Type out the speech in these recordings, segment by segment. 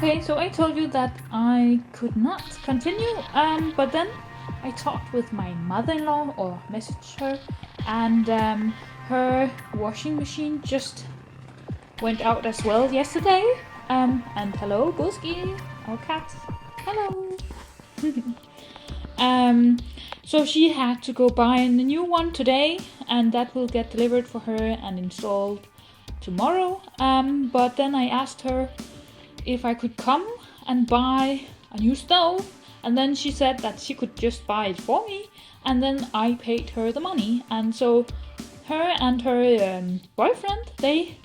Okay, so I told you that I could not continue, but then I talked with my mother-in-law or messaged her, and her washing machine just went out as well yesterday. And hello, Booski, our cat. Hello. So she had to go buy a new one today, and that will get delivered for her and installed tomorrow. But then I asked her if I could come and buy a new stove, and then she said that she could just buy it for me, and then I paid her the money. And so her and her boyfriend, they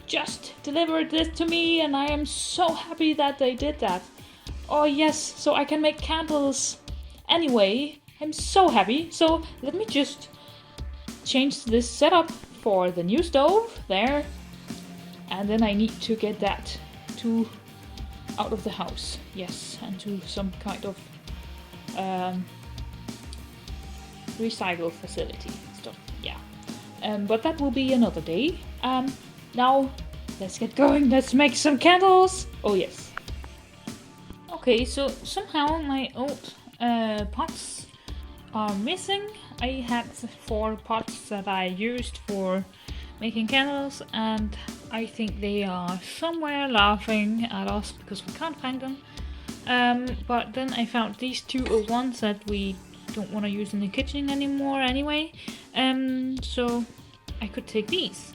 just delivered this to me, and I am so happy that they did that. Oh yes, so I can make candles anyway. I'm so happy. So let me just change this setup for the new stove there, and then I need to get that out of the house, yes, and to some kind of recycle facility stuff, yeah. But that will be another day. Now let's get going. Let's make some candles. Oh yes. Okay, so somehow my old pots are missing. I had 4 pots that I used for making candles, and I think they are somewhere laughing at us because we can't find them. But then I found these 2 old ones that we don't want to use in the kitchen anymore anyway. So I could take these.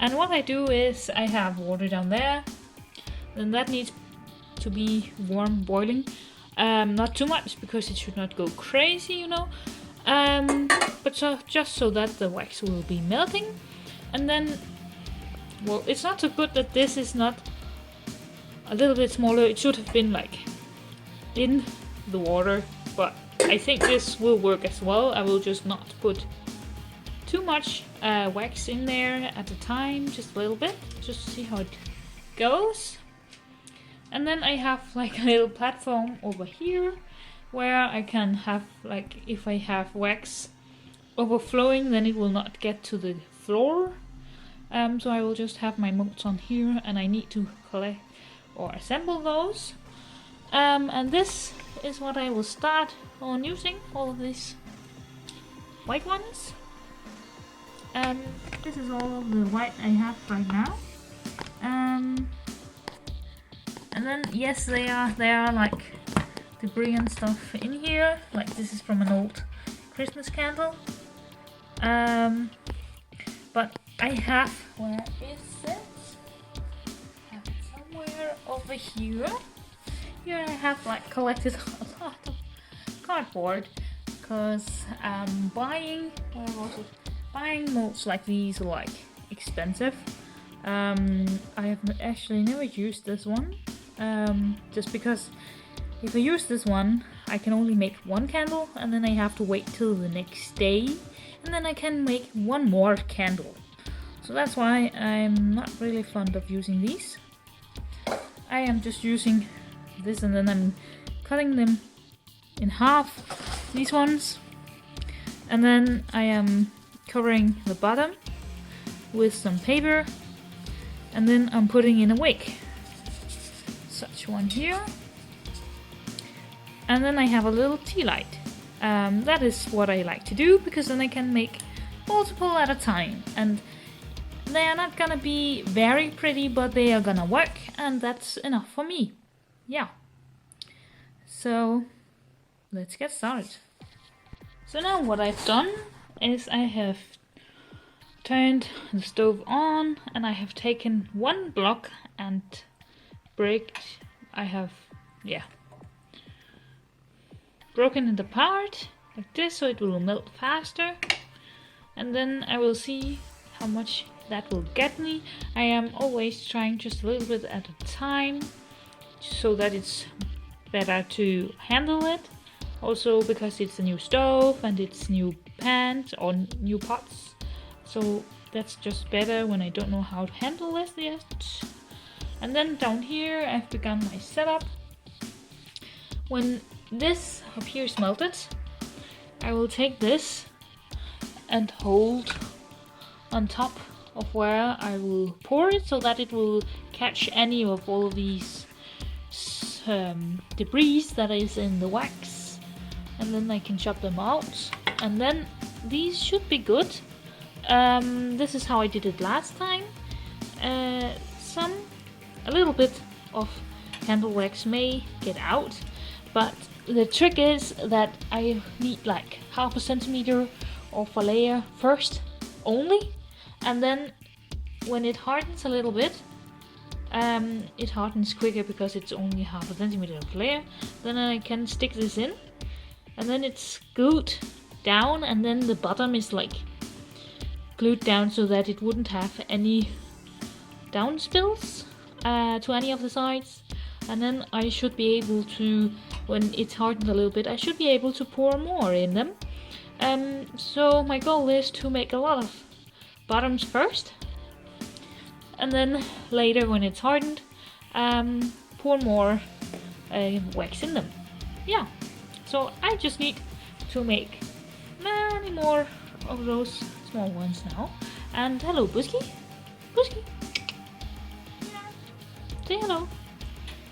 And what I do is I have water down there. Then that needs to be warm, boiling. Not too much because it should not go crazy, you know. But just so that the wax will be melting. And then, well, it's not so good that this is not a little bit smaller. It should have been like in the water, but I think this will work as well. I will just not put too much wax in there at a time, just a little bit, just to see how it goes. And then I have like a little platform over here where I can have, like, if I have wax overflowing, then it will not get to the floor. So I will just have my molds on here, and I need to collect or assemble those. And this is what I will start on using, all of these white ones. This is all of the white I have right now. And then yes, they are like debris and stuff in here. Like this is from an old Christmas candle. But I have, where is it? I have it somewhere over here. Here I have like collected a lot of cardboard because buying molds like these are like expensive. I have actually never used this one, just because if I use this one I can only make 1 candle, and then I have to wait till the next day, and then I can make 1 more candle. So that's why I'm not really fond of using these. I am just using this, and then I'm cutting them in half, these ones, and then I am covering the bottom with some paper, and then I'm putting in a wick, such one here, and then I have a little tea light. That is what I like to do, because then I can make multiple at a time, and they are not gonna be very pretty, but they are gonna work, and that's enough for me. Yeah. So let's get started. So now what I've done is I have turned the stove on, and I have taken 1 block and broken it apart like this, so it will melt faster, and then I will see how much that will get me. I am always trying just a little bit at a time, so that it's better to handle it. Also because it's a new stove and it's new pans or new pots, so that's just better when I don't know how to handle this yet. And then down here I've begun my setup. When this up here is melted, I will take this and hold on top of where I will pour it, so that it will catch any of all of these debris that is in the wax, and then I can chop them out, and then these should be good. This is how I did it last time. A little bit of candle wax may get out, but the trick is that I need like 1/2 centimeter of a layer first only, and then when it hardens a little bit, it hardens quicker because it's only 1/2 centimeter of layer. Then I can stick this in, and then it's glued down, and then the bottom is like glued down so that it wouldn't have any down spills to any of the sides. And then I should be able to, when it's hardened a little bit, I should be able to pour more in them. So my goal is to make a lot of bottoms first, and then later when it's hardened, pour more wax in them. Yeah, so I just need to make many more of those small ones now. And hello, Busky. Busky. Yeah. Say hello.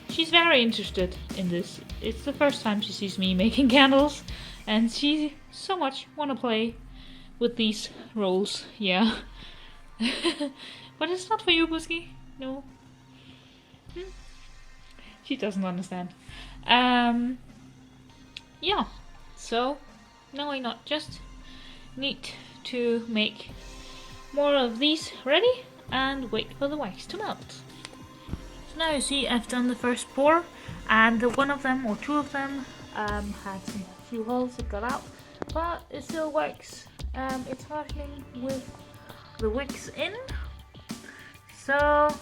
She's very interested in this. It's the first time she sees me making candles, and she so much want to play with these rolls. Yeah. But it's not for you, Busky. No. She doesn't understand. Yeah. So now I not just need to make more of these ready and wait for the wax to melt. So now you see I've done the first pour, and one of them or two of them had some few holes that got out, but it still works. It's hardening with the wicks in, so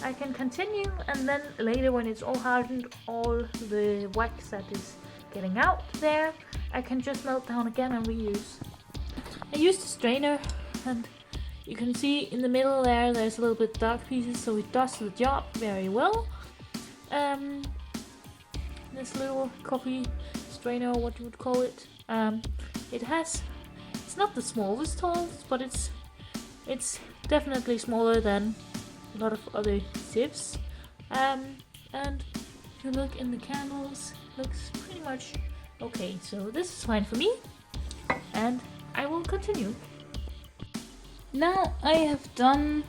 I can continue, and then later when it's all hardened, all the wax that is getting out there, I can just melt down again and reuse. I used a strainer, and you can see in the middle there's a little bit dark pieces, so it does the job very well. This little coffee strainer, what you would call it, it's not the smallest holes, but it's definitely smaller than a lot of other sieves. And if you look in the candles, looks pretty much okay. So this is fine for me, and I will continue. Now I have done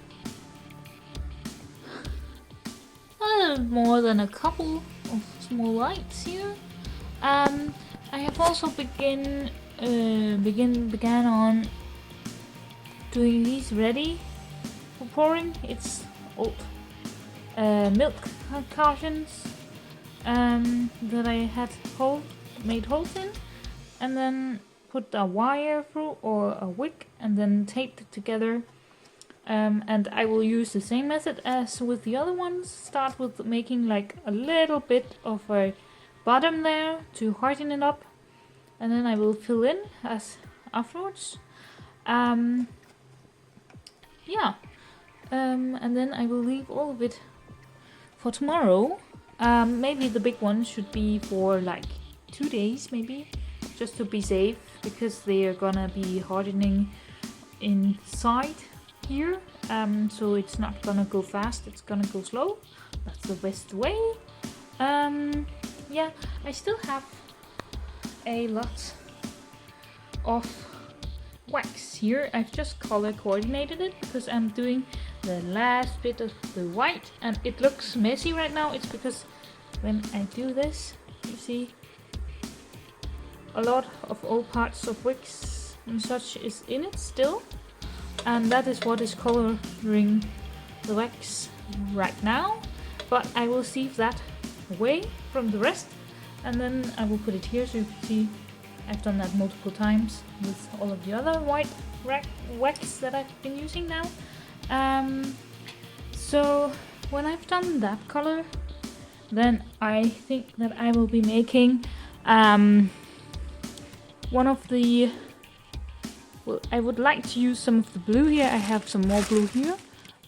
a little more than a couple of small lights here. I have also began on doing these ready for pouring. It's old milk cartons that I had made holes in, and then put a wire through or a wick and then taped it together. And I will use the same method as with the other ones. Start with making like a little bit of a bottom there to harden it up, and then I will fill in as afterwards. And then I will leave all of it for tomorrow. Maybe the big one should be for like 2 days, maybe, just to be safe, because they are gonna be hardening inside here. So it's not gonna go fast, it's gonna go slow. That's the best way. Yeah, I still have a lot of wax here. I've just color coordinated it because I'm doing the last bit of the white, and it looks messy right now. It's because when I do this, you see a lot of old parts of wax and such is in it still, and that is what is coloring the wax right now. But I will sieve that away from the rest, and then I will put it here so you can see I've done that multiple times with all of the other white wax that I've been using now. So when I've done that color, then I think that I will be making one of the, well, I would like to use some of the blue here. I have some more blue here.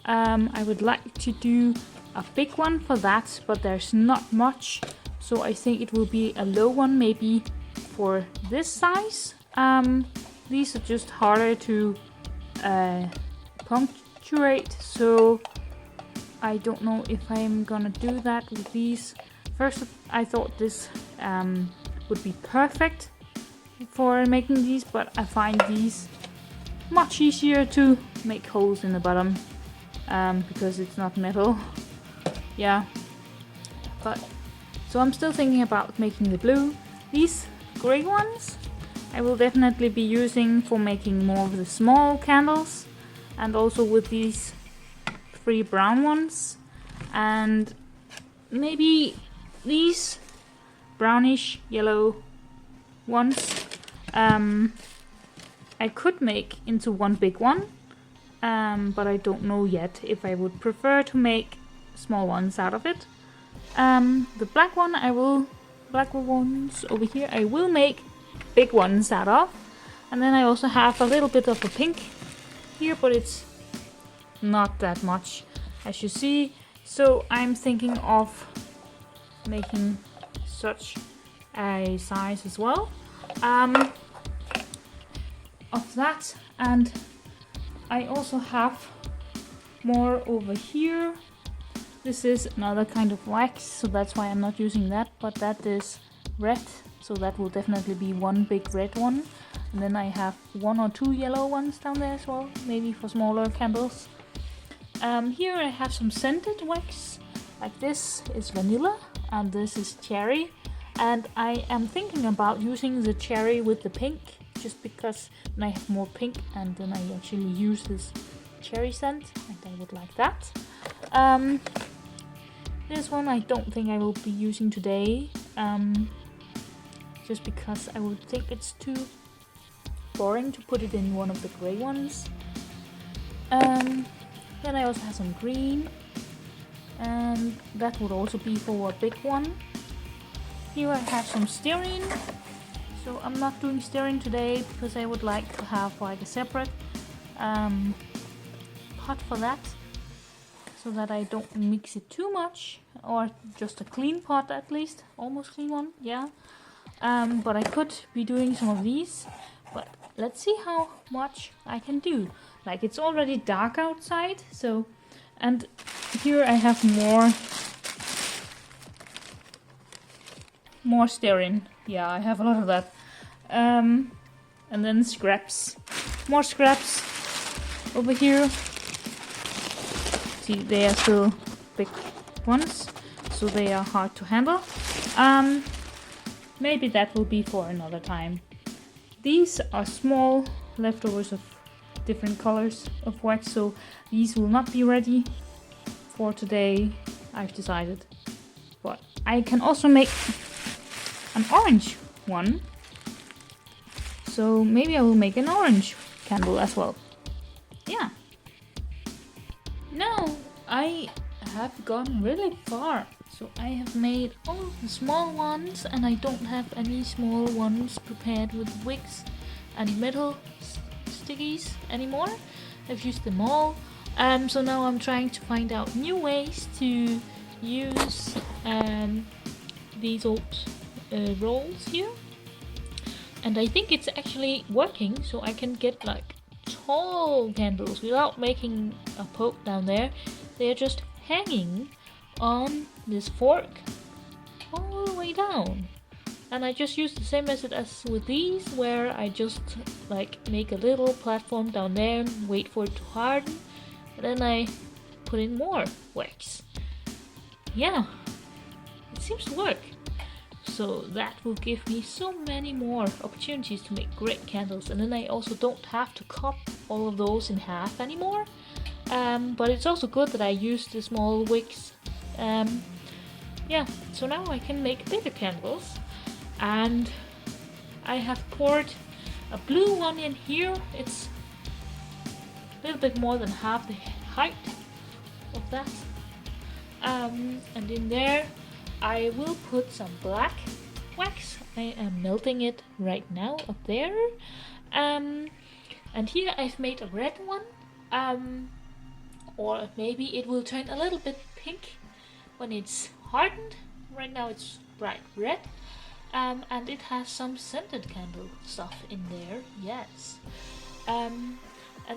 I would like to do a big one for that, but there's not much, so I think it will be a low one, maybe for this size. These are just harder to punctuate, so I don't know if I'm gonna do that with these. first I thought this would be perfect for making these, but I find these much easier to make holes in the bottom because it's not metal. Yeah, but so I'm still thinking about making the blue. These gray ones I will definitely be using for making more of the small candles, and also with these 3 brown ones, and maybe these brownish yellow ones I could make into one big one, but I don't know yet if I would prefer to make small ones out of it. The black ones over here I will make big ones out of, and then I also have a little bit of a pink here, but it's not that much as you see, so I'm thinking of making such a size as well of that. And I also have more over here. This is another kind of wax, so that's why I'm not using that, but that is red, so that will definitely be one big red one. And then I have 1 or 2 yellow ones down there as well, maybe for smaller candles. Here I have some scented wax, like this is vanilla and this is cherry, and I am thinking about using the cherry with the pink, just because then I have more pink and then I actually use this cherry scent, and I would like that. This one I don't think I will be using today, just because I would think it's too boring to put it in one of the grey ones. Then I also have some green, and that would also be for a big one. Here I have some stearine, so I'm not doing stearine today because I would like to have like a separate pot for that, so that I don't mix it too much, or just a clean pot at least, almost clean one, yeah. But I could be doing some of these, but let's see how much I can do. Like, it's already dark outside, so, and here I have more stearine. Yeah, I have a lot of that. And then scraps, more scraps over here. See, they are still big ones, so they are hard to handle. Maybe that will be for another time. These are small leftovers of different colors of wax, so these will not be ready for today, I've decided. But I can also make an orange one, so maybe I will make an orange candle as well. Yeah. Now I have gone really far, so I have made all the small ones, and I don't have any small ones prepared with wicks and metal stickies anymore. I've used them all, so now I'm trying to find out new ways to use these old rolls here, and I think it's actually working, so I can get like tall candles without making a poke down there. They're just hanging on this fork all the way down. And I just use the same method as with these, where I just like make a little platform down there, wait for it to harden, and then I put in more wax. Yeah, it seems to work. So that will give me so many more opportunities to make great candles, and then I also don't have to cut all of those in half anymore. But it's also good that I use the small wicks. Yeah, so now I can make bigger candles. And I have poured a blue one in here. It's a little bit more than half the height of that. And in there I will put some black wax. I am melting it right now up there. And here I've made a red one. Or maybe it will turn a little bit pink when it's hardened. Right now it's bright red. And it has some scented candle stuff in there, yes. And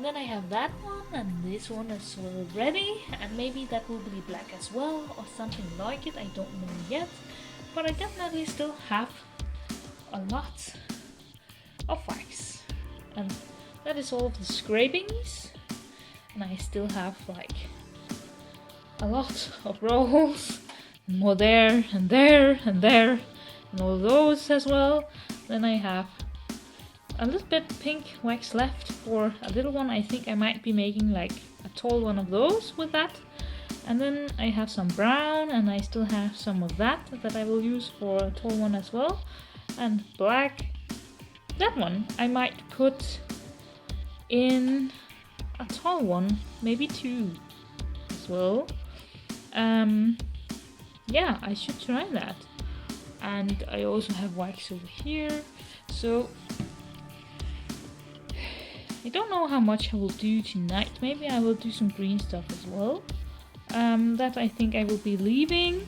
then I have that one, and this one is already, and maybe that will be black as well, or something like it, I don't know yet. but I definitely still have a lot of wax, and that is all of the scrapings, and I still have like a lot of rolls, and more there and there and there, and all those as well. Then I have a little bit pink wax left for a little one. I think I might be making like a tall one of those with that. And then I have some brown, and I still have some of that I will use for a tall one as well. And black, that one I might put in a tall one, maybe 2 as well. Yeah, I should try that. And I also have wax over here, so I don't know how much I will do tonight. Maybe I will do some green stuff as well. That I think I will be leaving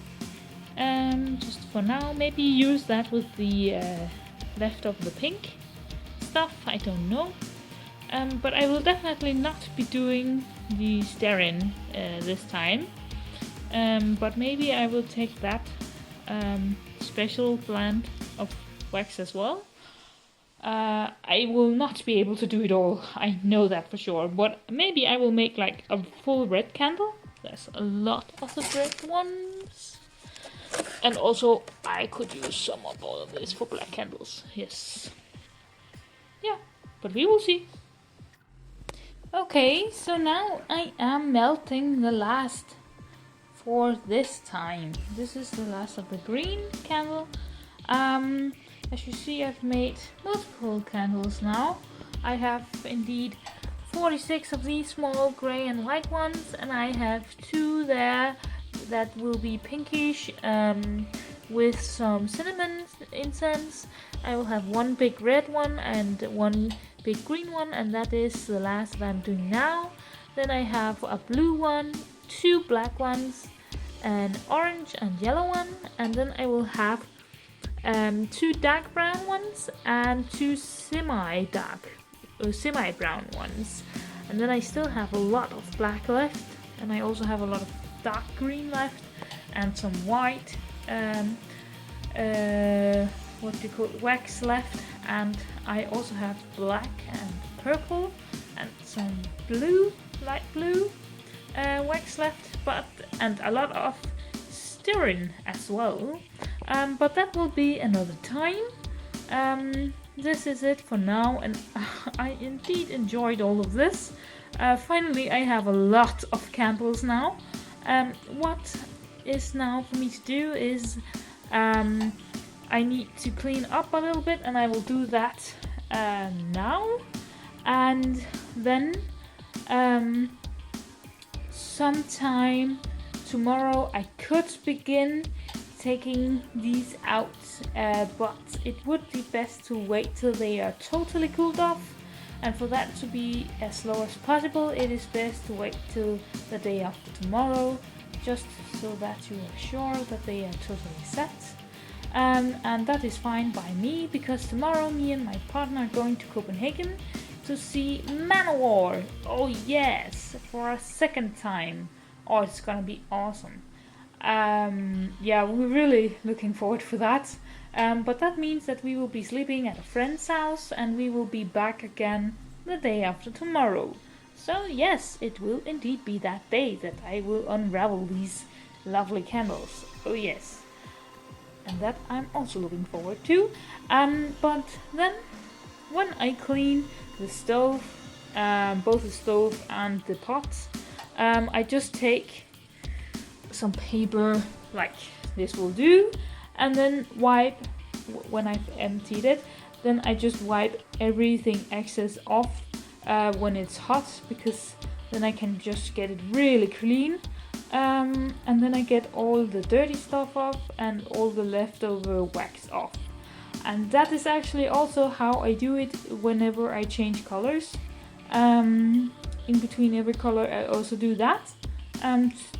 just for now. Maybe use that with the left of the pink stuff, I don't know. But I will definitely not be doing the stearin this time. But maybe I will take that special blend of wax as well. I will not be able to do it all, I know that for sure, but maybe I will make like a full red candle. There's a lot of the red ones. And also I could use some of all of this for black candles, yes. Yeah, but we will see. Okay, so now I am melting the last for this time. This is the last of the green candle. As you see, I've made multiple candles now. I have indeed 46 of these small grey and white ones, and I have 2 there that will be pinkish with some cinnamon incense. I will have 1 big red one and 1 big green one, and that is the last that I'm doing now. Then I have a blue one, 2 black ones, an orange and yellow one, and then I will have 2 dark brown ones and 2 semi-dark or semi-brown ones. And then I still have a lot of black left, and I also have a lot of dark green left and some white what do you call it, wax left, and I also have black and purple and some blue, light blue wax left, and a lot of stearin as well. But that will be another time. This is it for now, and I indeed enjoyed all of this. Finally, I have a lot of candles now. What is now for me to do is I need to clean up a little bit, and I will do that now. And then sometime tomorrow I could begin taking these out, but it would be best to wait till they are totally cooled off, and for that to be as slow as possible, it is best to wait till the day after tomorrow, just so that you are sure that they are totally set. And that is fine by me, because tomorrow me and my partner are going to Copenhagen to see Manowar. Oh yes, for a second time. Oh, it's gonna be awesome. Yeah, we're really looking forward for that. But that means that we will be sleeping at a friend's house, and we will be back again the day after tomorrow. So yes, it will indeed be that day that I will unravel these lovely candles. Oh yes. And that I'm also looking forward to. But then when I clean the stove, both the stove and the pots, I just take some paper like this will do, and then wipe when I've emptied it. Then I just wipe everything excess off when it's hot, because then I can just get it really clean. And then I get all the dirty stuff off and all the leftover wax off. And that is actually also how I do it whenever I change colors. In between every color I also do that,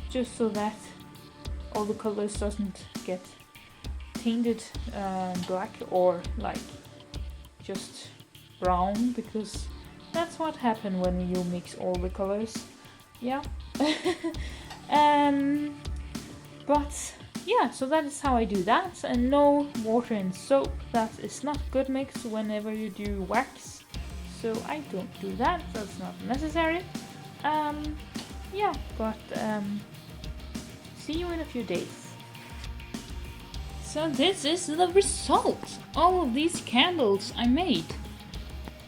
just so that all the colors doesn't get tainted black or like just brown, because that's what happens when you mix all the colors. Yeah. But yeah, so that is how I do that. And no water and soap. That is not good mix whenever you do wax. So I don't do that. That's not necessary. Yeah, but see you in a few days. So this is the result. All of these candles I made.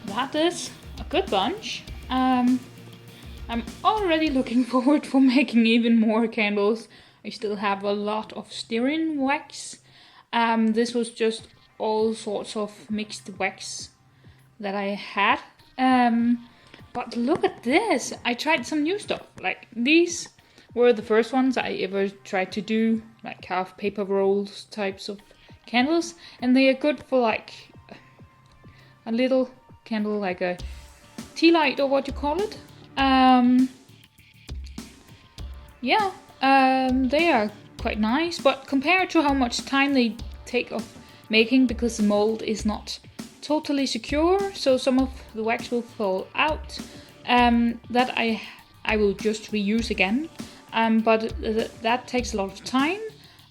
That is a good bunch. I'm already looking forward for making even more candles. I still have a lot of stearin wax. This was just all sorts of mixed wax that I had. But look at this. I tried some new stuff. Like these were the first ones I ever tried to do, like half paper rolls types of candles, and they are good for like a little candle, like a tea light or what you call it. Yeah, they are quite nice, but compared to how much time they take of making, because the mold is not totally secure, so some of the wax will fall out, that I will just reuse again. But that takes a lot of time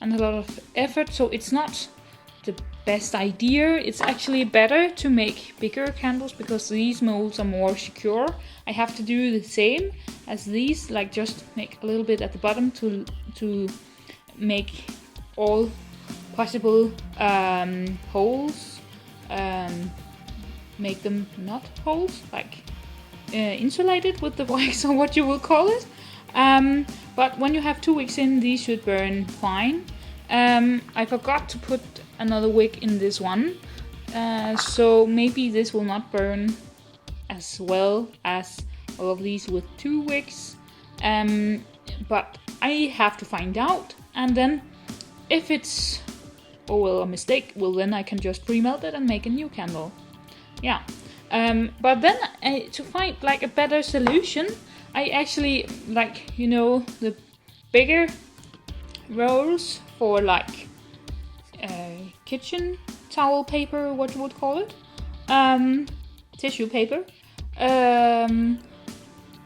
and a lot of effort, so it's not the best idea. It's actually better to make bigger candles because these molds are more secure. I have to do the same as these, like just make a little bit at the bottom to make all possible holes, make them not holes, like insulated with the wax or what you will call it. But when you have 2 wicks in, these should burn fine. I forgot to put another wick in this one, so maybe this will not burn as well as all of these with 2 wicks. But I have to find out, and then if it's a mistake, well then I can just pre-melt it and make a new candle. Yeah. But then to find like a better solution, I actually like, you know, the bigger rolls for like kitchen towel paper, what you would call it, tissue paper.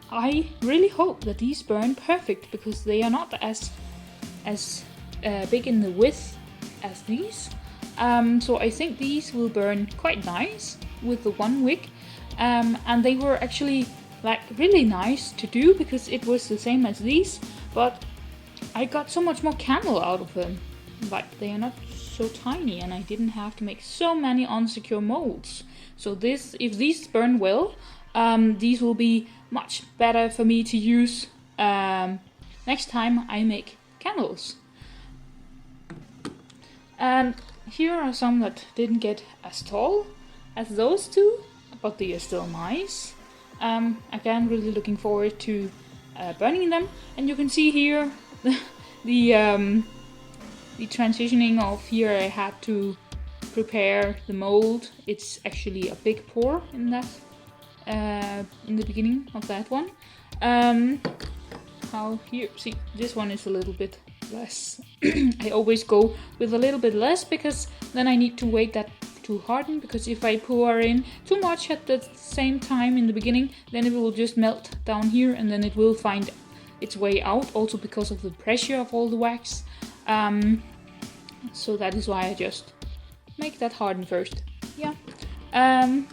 I really hope that these burn perfect because they are not as big in the width as these. So I think these will burn quite nice with the 1 wick. And they were actually like really nice to do because it was the same as these, but I got so much more candle out of them. Like they are not so tiny and I didn't have to make so many unsecure molds. So this, if these burn well, these will be much better for me to use next time I make candles. And here are some that didn't get as tall as those two, but they are still nice. Again, really looking forward to burning them. And you can see here the transitioning of here. I had to prepare the mold. It's actually a big pour in that in the beginning of that one. How here, see, this one is a little bit less. I always go with a little bit less because then I need to wait that to harden, because if I pour in too much at the same time in the beginning, then it will just melt down here and then it will find its way out, also because of the pressure of all the wax. So that is why I just make that harden first. Yeah. And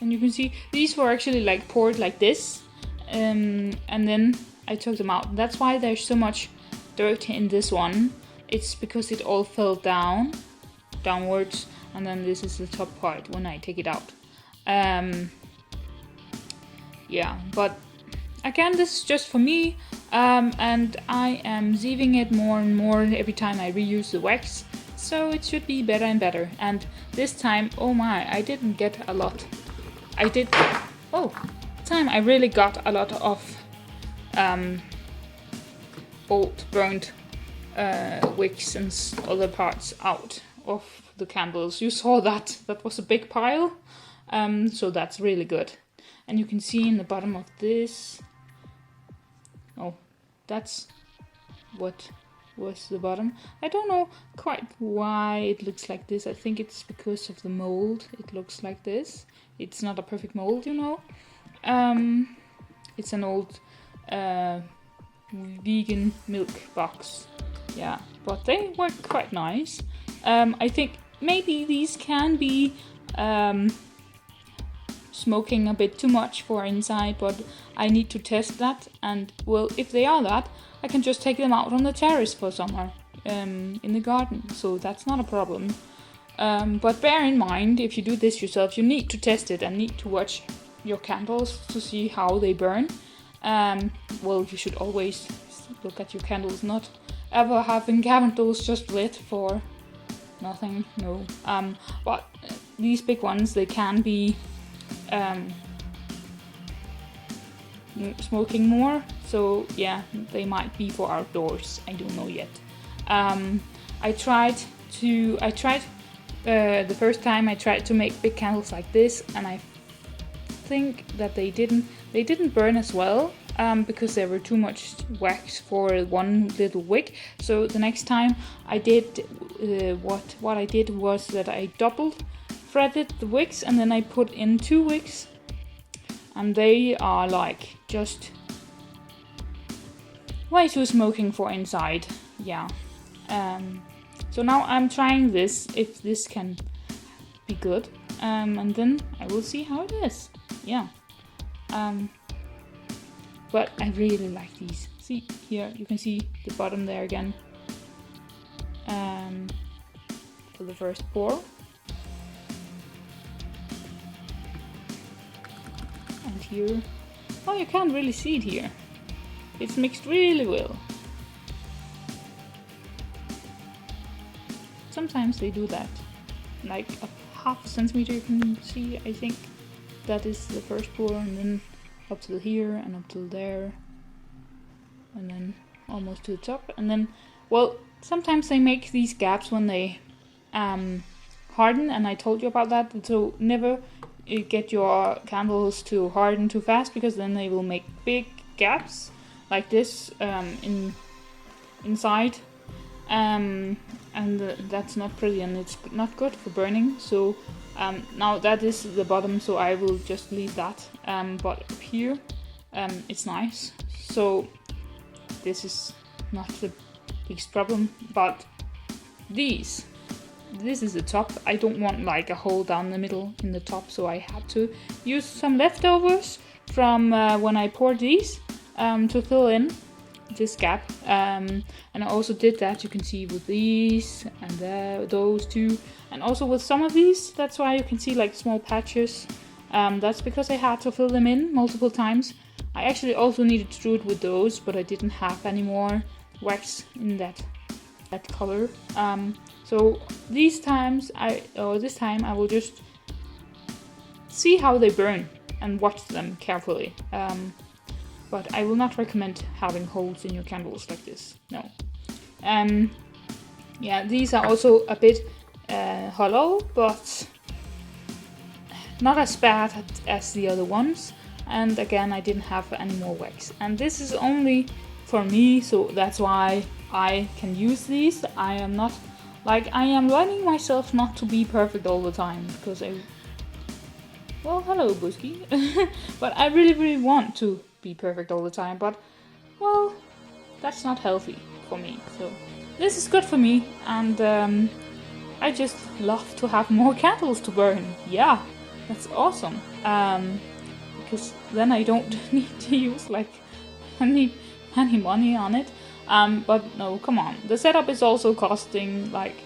you can see these were actually like poured like this, and then I took them out. That's why there's so much dirt in this one. It's because it all fell downwards, and then this is the top part when I take it out. Yeah, but again, this is just for me, and I am sieving it more and more every time I reuse the wax, so it should be better and better. And this time, oh my, I didn't get a lot. I really got a lot of old burnt wicks and other parts out of the candles. You saw that was a big pile, so that's really good. And you can see in the bottom of this, oh, that's what was the bottom. I don't know quite why it looks like this. I think it's because of the mold. It looks like this. It's not a perfect mold, you know. It's an old vegan milk box. Yeah, but they work quite nice. I think maybe these can be smoking a bit too much for inside, but I need to test that. And well, if they are that, I can just take them out on the terrace for summer in the garden, so that's not a problem. But bear in mind, if you do this yourself, you need to test it and need to watch your candles to see how they burn. Well, you should always look at your candles, not ever having candles just lit for nothing, no. But these big ones, they can be smoking more, so yeah, they might be for outdoors. I don't know yet. I tried the first time I tried to make big candles like this, and I think that they didn't burn as well, because there were too much wax for one little wick. So the next time I did, what I did was that I double threaded the wicks, and then I put in 2 wicks, and they are like just way too smoking for inside. Yeah. So now I'm trying this, if this can be good, and then I will see how it is. Yeah. But I really like these. See here, you can see the bottom there again. For the first pour. And here, oh, you can't really see it here. It's mixed really well. Sometimes they do that. Like a half centimeter you can see, I think. That is the first pour, and then up till here and up till there. And then almost to the top. And then, well, sometimes they make these gaps when they harden, and I told you about that. So never get your candles to harden too fast, because then they will make big gaps like this inside. And that's not pretty, and it's not good for burning. So now that is the bottom, so I will just leave that. But up here, it's nice. So this is not the biggest problem. But this is the top. I don't want like a hole down the middle in the top, so I had to use some leftovers from when I poured these to fill in this gap, and I also did that, you can see, with these and those two, and also with some of these. That's why you can see like small patches. That's because I had to fill them in multiple times. I actually also needed to do it with those, but I didn't have any more wax in that color. So this time I will just see how they burn and watch them carefully. But I will not recommend having holes in your candles like this, no. Yeah, these are also a bit hollow, but not as bad as the other ones. And again, I didn't have any more wax. And this is only for me, so that's why I can use these. I am learning myself not to be perfect all the time, because well, hello, Busky. But I really, really want to be perfect all the time, but well, that's not healthy for me. So this is good for me, and I just love to have more candles to burn. Yeah, that's awesome. Because then I don't need to use like any money on it. But no, come on. The setup is also costing, like,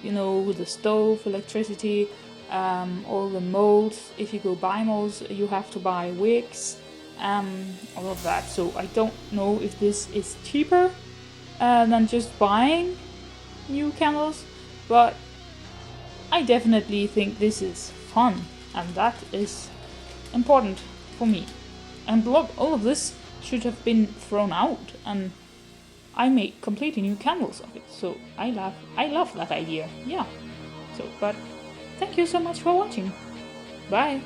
you know, the stove, electricity, all the molds. If you go buy molds, you have to buy wicks, all of that. So I don't know if this is cheaper than just buying new candles, but I definitely think this is fun, and that is important for me. And look, all of this should have been thrown out, and I made completely new candles of it. So I love that idea. Yeah. So, but thank you so much for watching. Bye.